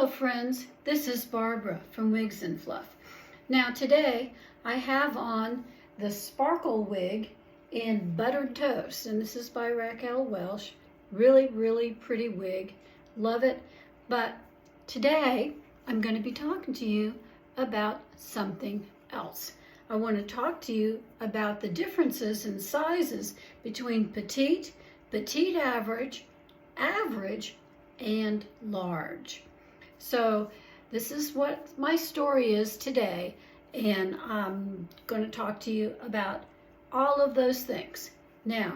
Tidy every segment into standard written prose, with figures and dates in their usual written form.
Hello friends, this is Barbara from Wigs and Fluff. Now today I have on the sparkle wig in Buttered Toast, and this is by Raquel Welsh. Really pretty wig, love it. But today I'm going to be talking to you about something else. I want to talk to you about the differences in sizes between petite, petite average, average, and large. So this is what my story is today, and I'm going to talk to you about all of those things. Now,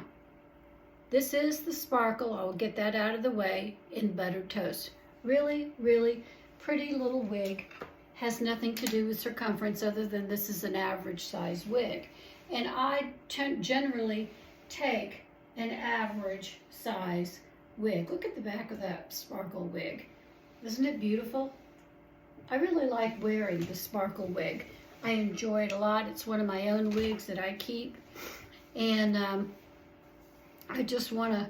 this is the sparkle. I'll get that out of the way in Buttered Toast. Really pretty little wig. Has nothing to do with circumference other than this is an average size wig. And I generally take an average size wig. Look at the back of that sparkle wig. Isn't it beautiful? I really like wearing the sparkle wig. I enjoy it a lot. It's one of my own wigs that I keep. And I just want to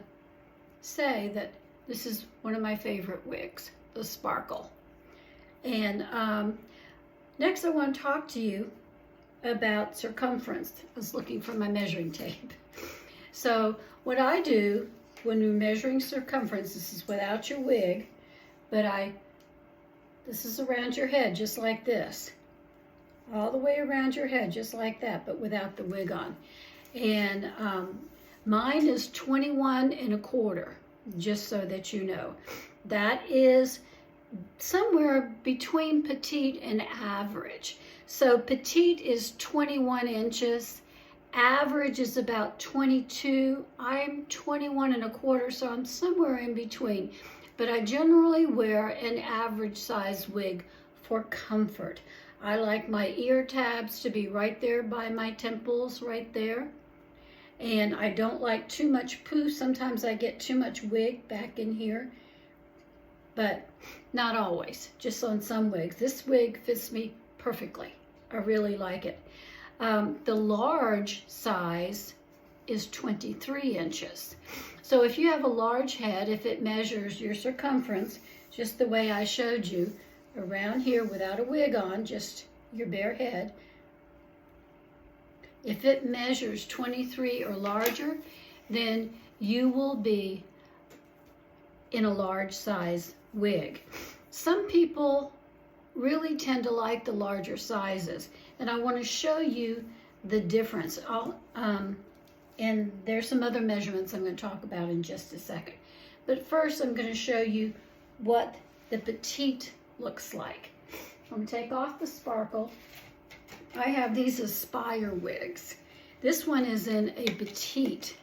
say that this is one of my favorite wigs, the sparkle. And next I want to talk to you about circumference. I was looking for my measuring tape. So what I do when you're measuring circumference, this is without your wig, but this is around your head just like this. All the way around your head just like that, but without the wig on. And mine is 21 1/4, just so that you know. That is somewhere between petite and average. So petite is 21 inches. Average is about 22. I'm 21 1/4, so I'm somewhere in between. But I generally wear an average size wig for comfort. I like my ear tabs to be right there by my temples, right there. And I don't like too much poof. Sometimes I get too much wig back in here, but not always, just on some wigs. This wig fits me perfectly. I really like it. The large size is 23 inches. So if you have a large head, if it measures your circumference, just the way I showed you, around here without a wig on, just your bare head, if it measures 23 or larger, then you will be in a large size wig. Some people really tend to like the larger sizes, and I want to show you the difference. And there's some other measurements I'm going to talk about in just a second. But first I'm going to show you what the petite looks like. I'm going to take off the sparkle. I have these Aspire wigs. This one is in a petite.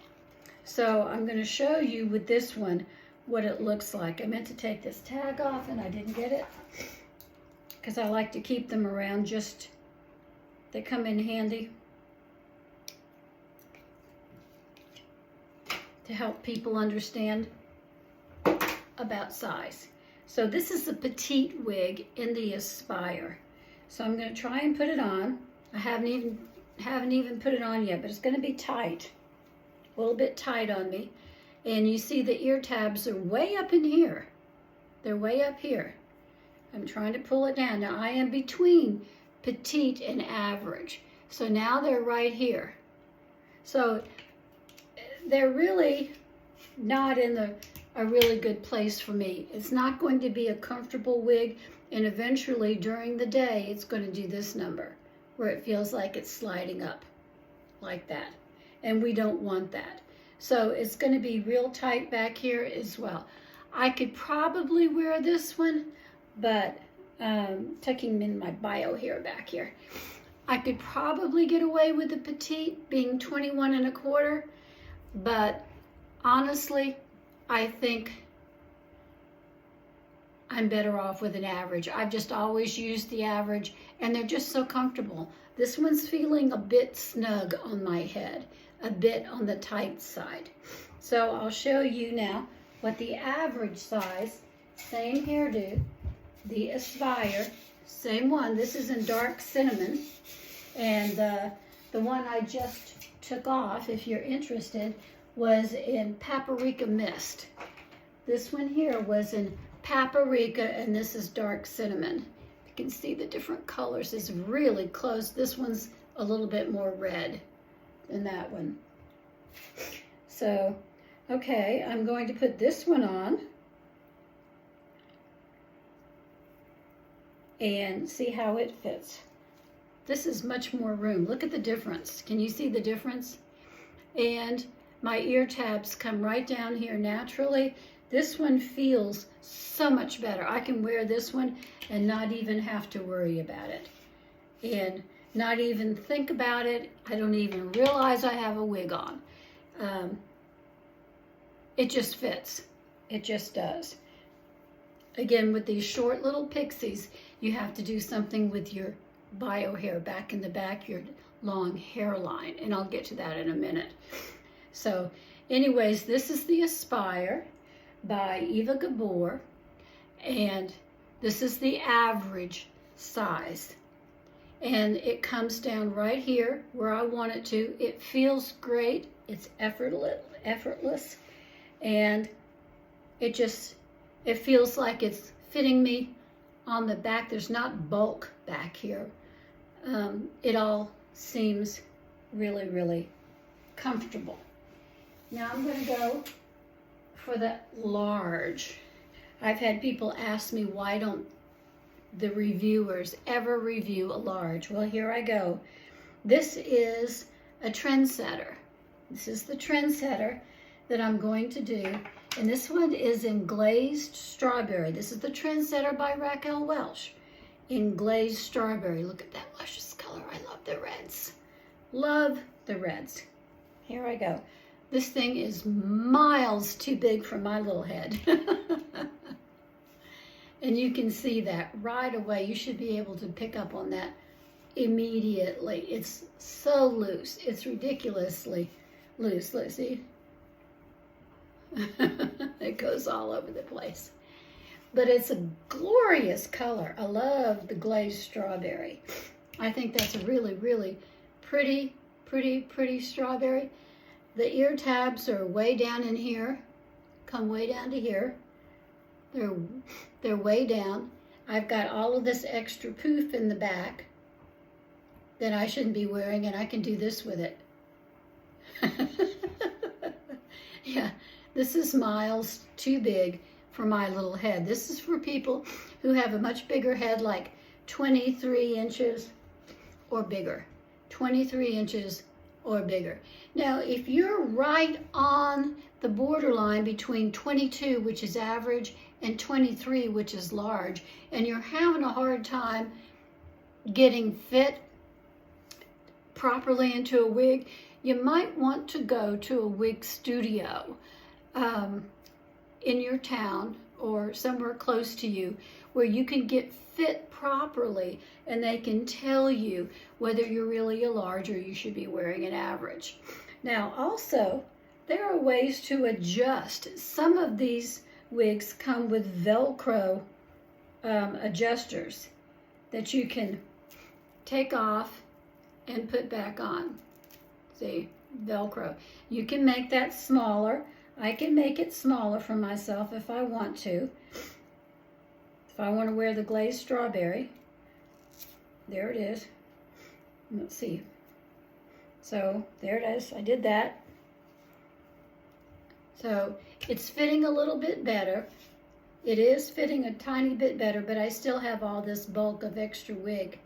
So I'm going to show you with this one what it looks like. I meant to take this tag off and I didn't get it, because I like to keep them around, just they come in handy to help people understand about size. So this is the petite wig in the Aspire. So I'm going to try and put it on. I haven't even put it on yet, but it's going to be tight, a little bit tight on me. And you see the ear tabs are way up in here. They're way up here. I'm trying to pull it down. Now I am between petite and average. So now they're right here. So they're really not in a really good place for me. It's not going to be a comfortable wig, and eventually during the day it's going to do this number where it feels like it's sliding up like that, and we don't want that. So it's going to be real tight back here as well. I could probably wear this one, but tucking in my bio hair back here, I could probably get away with the petite being 21 1/4, but honestly, I think I'm better off with an average. I've just always used the average, and they're just so comfortable. This one's feeling a bit snug on my head, a bit on the tight side. So I'll show you now what the average size, same hairdo, the Aspire, same one. This is in dark cinnamon, and the one I just took off, if you're interested, was in Paprika Mist. This one here was in paprika, and this is dark cinnamon. You can see the different colors. It's really close. This one's a little bit more red than that one. So, okay, I'm going to put this one on and see how it fits. This is much more room. Look at the difference. Can you see the difference? And my ear tabs come right down here naturally. This one feels so much better. I can wear this one and not even have to worry about it. And not even think about it. I don't even realize I have a wig on. It just fits. It just does. Again, with these short little pixies, you have to do something with your bio hair back in the back, your long hairline, and I'll get to that in a minute. So anyways, this is the Aspire by Eva Gabor, and this is the average size. And it comes down right here where I want it to. It feels great. It's effortless, and it feels like it's fitting me on the back. There's not bulk back here. It all seems really, really comfortable. Now I'm going to go for the large. I've had people ask me, why don't the reviewers ever review a large? Well, here I go. This is a Trendsetter. This is the Trendsetter that I'm going to do. And this one is in glazed strawberry. This is the Trendsetter by Raquel Welch in glazed strawberry. Look at that luscious color. I love the reds. Love the reds. Here I go. This thing is miles too big for my little head. And you can see that right away. You should be able to pick up on that immediately. It's so loose. It's ridiculously loose. Let's see. It goes all over the place. But it's a glorious color. I love the glazed strawberry. I think that's a really, really pretty strawberry. The ear tabs are way down in here. Come way down to here. They're way down. I've got all of this extra poof in the back that I shouldn't be wearing, and I can do this with it. Yeah, this is miles too big for my little head. This is for people who have a much bigger head, like 23 inches or bigger. 23 inches or bigger. Now, if you're right on the borderline between 22, which is average, and 23, which is large, and you're having a hard time getting fit properly into a wig, you might want to go to a wig studio in your town or somewhere close to you where you can get fit properly, and they can tell you whether you're really a large or you should be wearing an average. Now, also, there are ways to adjust. Some of these wigs come with Velcro adjusters that you can take off and put back on. See, Velcro. You can make that smaller. I can make it smaller for myself if I want to. If I want to wear the glazed strawberry, there it is. Let's see. So there it is. I did that. So it's fitting a little bit better. It is fitting a tiny bit better, but I still have all this bulk of extra wig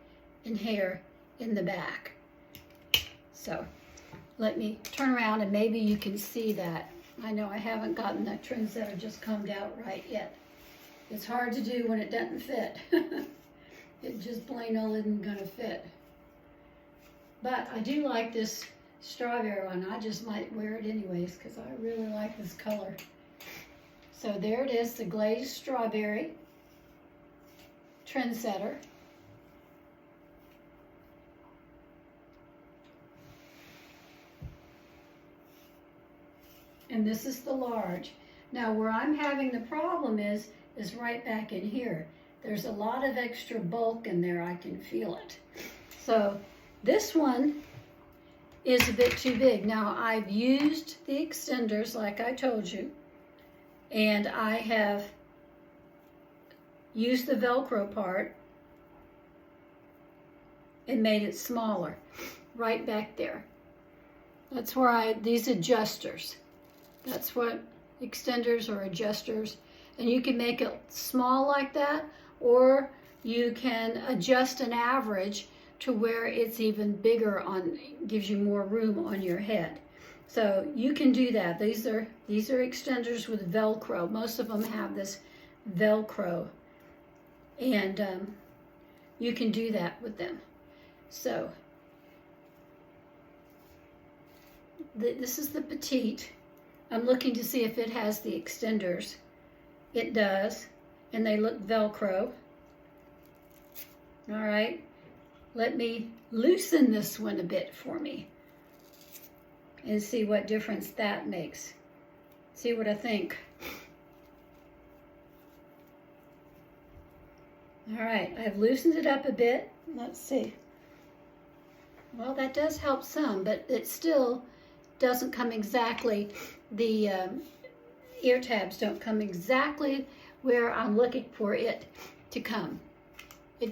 and hair in the back. So let me turn around and maybe you can see that. I know I haven't gotten that Trendsetter just combed out right yet. It's hard to do when it doesn't fit. It just plain old isn't gonna fit. But I do like this strawberry one. I just might wear it anyways because I really like this color. So there it is, the glazed strawberry Trendsetter. And this is the large. Now where I'm having the problem is right back in here. There's a lot of extra bulk in there, I can feel it. So this one is a bit too big. Now I've used the extenders like I told you, and I have used the Velcro part and made it smaller, right back there. That's where these adjusters, that's what extenders or adjusters, and you can make it small like that, or you can adjust an average to where it's even bigger, gives you more room on your head. So you can do that. These are extenders with Velcro. Most of them have this Velcro, and you can do that with them. So this is the Petite. I'm looking to see if it has the extenders. It does, and they look Velcro. All right, let me loosen this one a bit for me and see what difference that makes. See what I think. All right, I've loosened it up a bit. Let's see. Well, that does help some, but it still doesn't come exactly, the ear tabs don't come exactly where I'm looking for it to come. It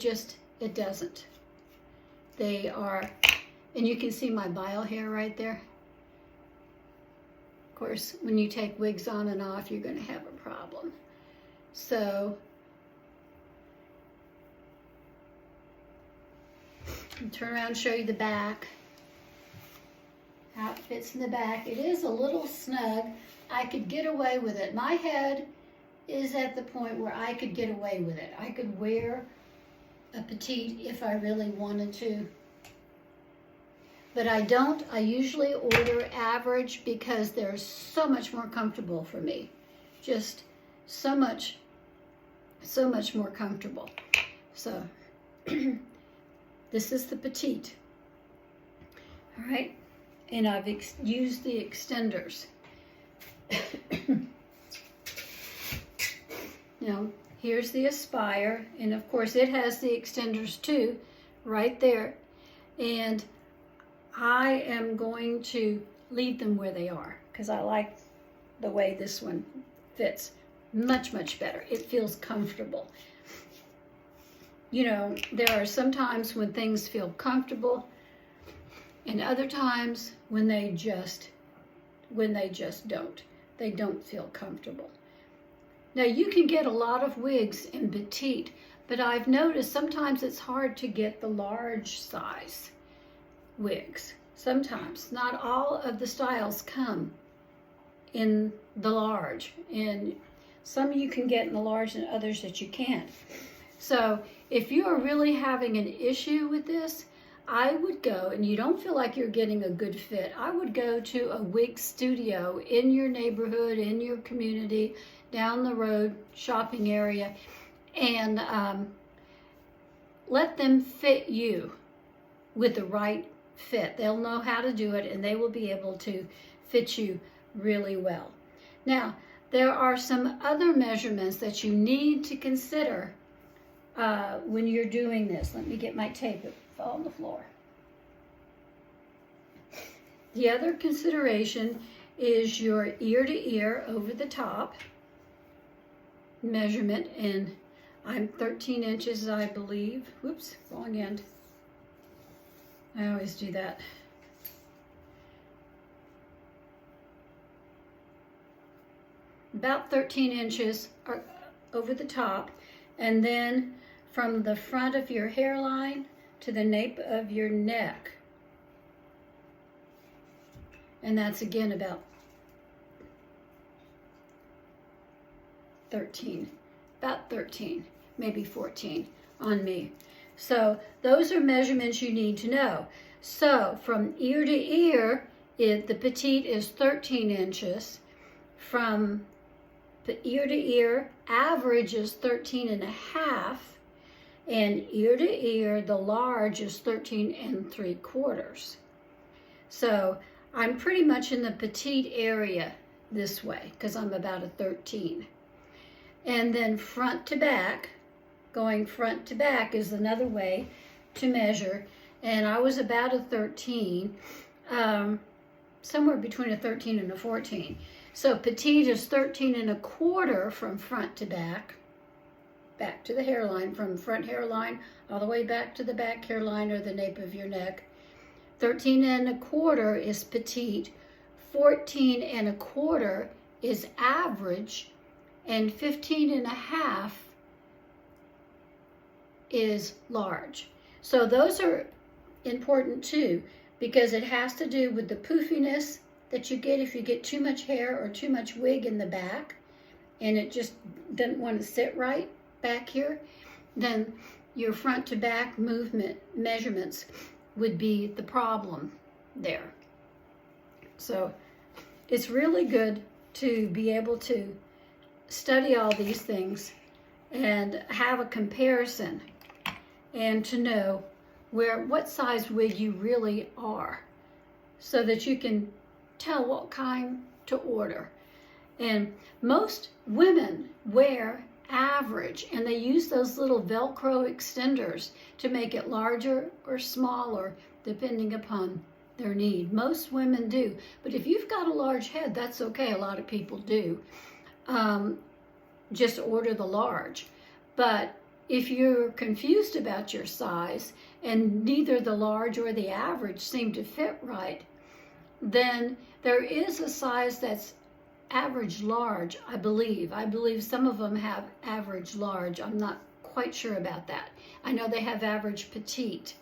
doesn't. They are, and you can see my bile hair right there. Of course, when you take wigs on and off, you're going to have a problem. So, I'll turn around and show you the back. How it fits in the back. It is a little snug. I could get away with it. My head is at the point where I could get away with it. I could wear a Petite if I really wanted to. But I don't. I usually order average because they're so much more comfortable for me. Just so much more comfortable. So, this is the Petite. All right. And I've used the extenders. Now, here's the Aspire, and of course it has the extenders too, right there. And I am going to leave them where they are because I like the way this one fits much, much better. It feels comfortable. You know, there are some times when things feel comfortable, and other times when they just don't. They don't feel comfortable. Now you can get a lot of wigs in Petite, but I've noticed sometimes it's hard to get the large size wigs. Sometimes, not all of the styles come in the large, and some you can get in the large and others that you can't. So if you are really having an issue with this, I would go, and you don't feel like you're getting a good fit, I would go to a wig studio in your neighborhood, in your community, down the road, shopping area, and let them fit you with the right fit. They'll know how to do it, and they will be able to fit you really well. Now, there are some other measurements that you need to consider when you're doing this. Let me get my tape. It fell on the floor. The other consideration is your ear to ear over the top measurement, and I'm 13 inches, I believe. Whoops, wrong end. I always do that. About 13 inches over the top, and then from the front of your hairline to the nape of your neck. And that's again about 13, maybe 14 on me. So those are measurements you need to know. So from ear to ear, the Petite is 13 inches. From the ear to ear, average is 13 and a half. And ear to ear, the large is 13 3/4. So I'm pretty much in the Petite area this way because I'm about a 13. And then front to back, going front to back is another way to measure. And I was about a 13, somewhere between a 13 and a 14. So Petite is 13 1/4 from front to back. back to the hairline, from front hairline all the way back to the back hairline or the nape of your neck. 13 1/4 is petite, 14 1/4 is average, and 15 1/2 is large. So those are important too, because it has to do with the poofiness that you get if you get too much hair or too much wig in the back and it just doesn't want to sit right back here. Then your front to back movement measurements would be the problem there. So it's really good to be able to study all these things and have a comparison and to know what size wig you really are, so that you can tell what kind to order. And most women wear average, and they use those little Velcro extenders to make it larger or smaller depending upon their need. Most women do, but if you've got a large head, that's okay. A lot of people do. Just order the large. But if you're confused about your size and neither the large or the average seem to fit right, then there is a size that's average large, I believe. I believe some of them have average large. I'm not quite sure about that. I know they have average petite.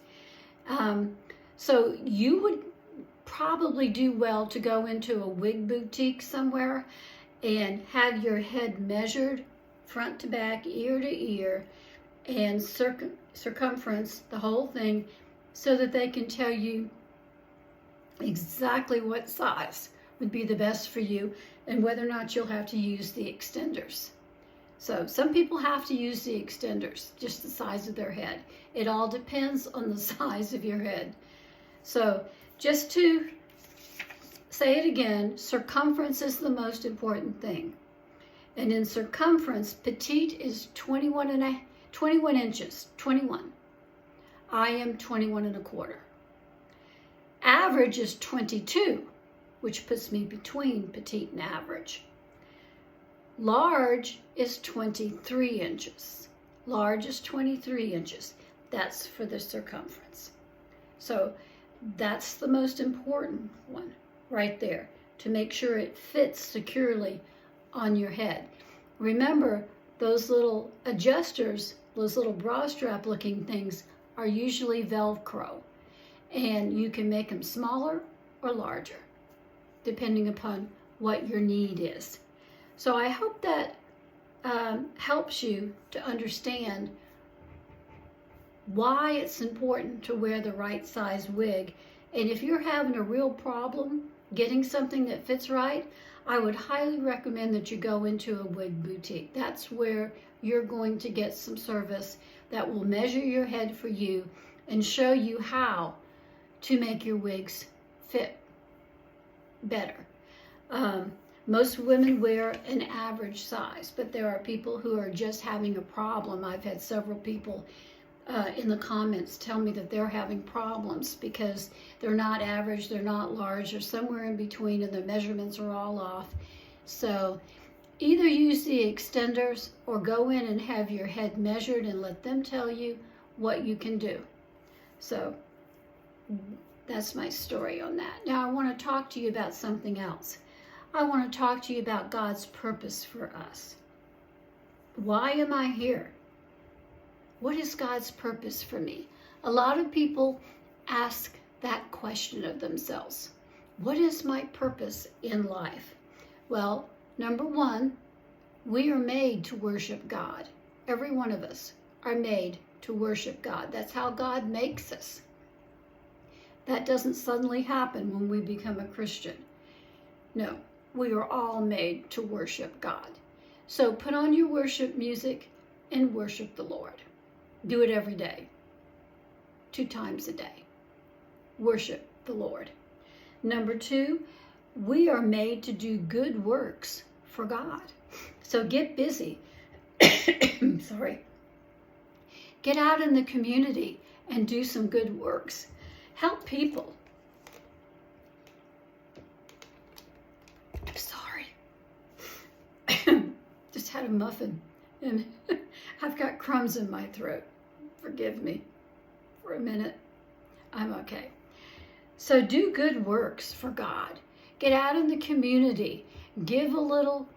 So you would probably do well to go into a wig boutique somewhere and have your head measured front to back, ear to ear, and circumference, the whole thing, so that they can tell you exactly what size would be the best for you and whether or not you'll have to use the extenders. So some people have to use the extenders, just the size of their head. It all depends on the size of your head. So just to say it again, circumference is the most important thing. And in circumference, petite is 21 inches, 21. I am 21 1/4. Average is 22, which puts me between petite and average. Large is 23 inches. Large is 23 inches. That's for the circumference. So that's the most important one right there, to make sure it fits securely on your head. Remember, those little adjusters, those little bra strap looking things, are usually Velcro, and you can make them smaller or larger depending upon what your need is. So I hope that helps you to understand why it's important to wear the right size wig. And if you're having a real problem getting something that fits right, I would highly recommend that you go into a wig boutique. That's where you're going to get some service that will measure your head for you and show you how to make your wigs fit better. Most women wear an average size, but there are people who are just having a problem. I've had several people in the comments tell me that they're having problems because they're not average, they're not large, they're somewhere in between, and the measurements are all off. So either use the extenders or go in and have your head measured and let them tell you what you can do. So that's my story on that. Now I want to talk to you about something else. I want to talk to you about God's purpose for us. Why am I here? What is God's purpose for me? A lot of people ask that question of themselves. What is my purpose in life? Well, number one, we are made to worship God. Every one of us are made to worship God. That's how God makes us. That doesn't suddenly happen when we become a Christian. No, we are all made to worship God. So put on your worship music and worship the Lord. Do it every day, 2 times a day. Worship the Lord. Number two, we are made to do good works for God. So get busy. Sorry. Get out in the community and do some good works. Help people. Sorry. Just had a muffin and I've got crumbs in my throat. Forgive me for a minute. I'm okay. So do good works for God. Get out in the community. Give a little.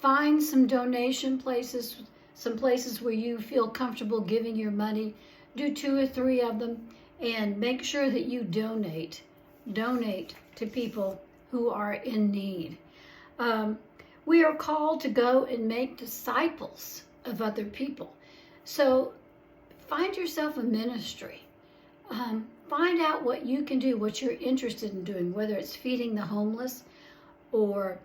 Find some donation places, some places where you feel comfortable giving your money. Do 2 or 3 of them and make sure that you donate. Donate to people who are in need. We are called to go and make disciples of other people. So find yourself a ministry. Find out what you can do, what you're interested in doing, whether it's feeding the homeless or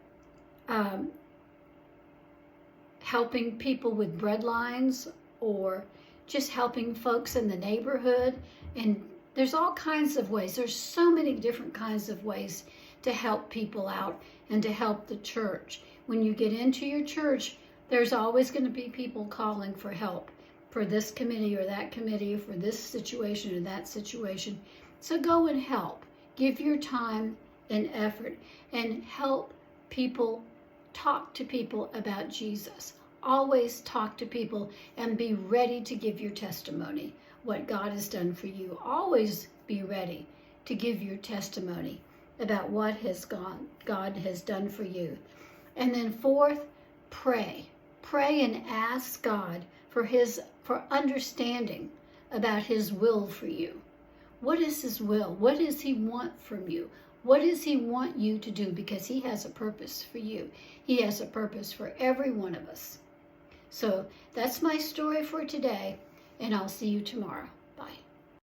helping people with bread lines or just helping folks in the neighborhood. And there's all kinds of ways. There's so many different kinds of ways to help people out and to help the church. When you get into your church, there's always going to be people calling for help for this committee or that committee, for this situation or that situation. So go and help. Give your time and effort and help people. Talk to people about Jesus. Always talk to people and be ready to give your testimony, what God has done for you. Always be ready to give your testimony about what God has done for you. And then 4th, pray. Pray and ask God for understanding about his will for you. What is his will? What does he want from you? What does he want you to do? Because he has a purpose for you. He has a purpose for every one of us. So that's my story for today, and I'll see you tomorrow.